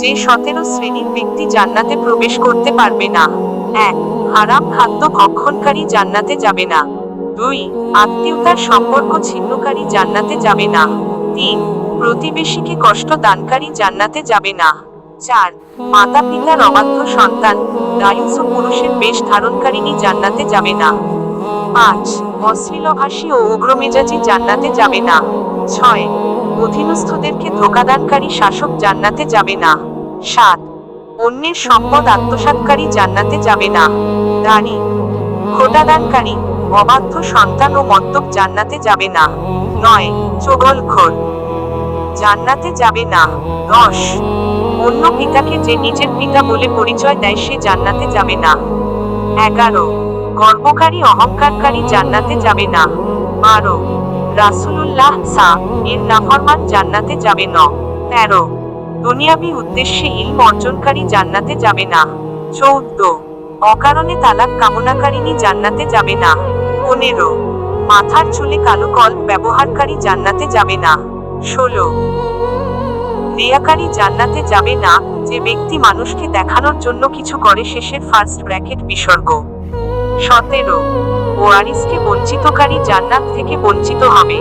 যে 17 শ্রেণীর ব্যক্তি জান্নাতে প্রবেশ করতে পারবে না: 1. হারাম খাদ্য ভক্ষণকারী জান্নাতে যাবে না। 2. আত্মীয়তার সম্পর্ক ছিন্নকারী জান্নাতে যাবে না। 3. প্রতিবেশীকে কষ্ট দানকারী জান্নাতে যাবে না। 4. মাতা পিতার অবাধ্য সন্তান, দায়ুস ও পুরুষের বেশ ধারণকারিণী জান্নাতে যাবে না। 5. অশ্লীলভাষী ও উগ্রমেজাজি জান্নাতে যাবে না। 6. অধীনস্থদেরকে ধোঁকাদানকারী শাসক জান্নাতে যাবে না। 7. অন্যের সম্পদ আত্মসাৎকারী জান্নাতে যাবে না। দাড়ি খোঁটাদানকারী, অবাধ্য সন্তান ও মদ্যপ জান্নাতে যাবে না। 9. চগলখোর জান্নাতে যাবে না। 10. অন্য পিতাকে যে নিজের পিতা বলে পরিচয় দেয় সে জান্নাতে যাবে না। 11. গর্বকারী অহংকারকারী জান্নাতে যাবে না। 12. রাসূলুল্লাহ এর নাফরমান জান্নাতে যাবে না। 13. দুনিয়াবি উদ্দেশ্যে ইলম অর্জনকারী জান্নাতে যাবে না। 14. অকারণে তালাক কামনাকারিণী জান্নাতে যাবে না। 15. মাথার চুলে কালো কল ব্যবহারকারী জান্নাতে যাবে না। 16. রিয়াকারী জান্নাতে যাবে না, যে ব্যক্তি মানুষকে দেখানোর জন্য কিছু করে শেষের ফার্স্ট ব্র্যাকেট বিসর্গ। 17. ওয়ারিসকে বঞ্চিতকারী জান্নাত থেকে বঞ্চিত হবে।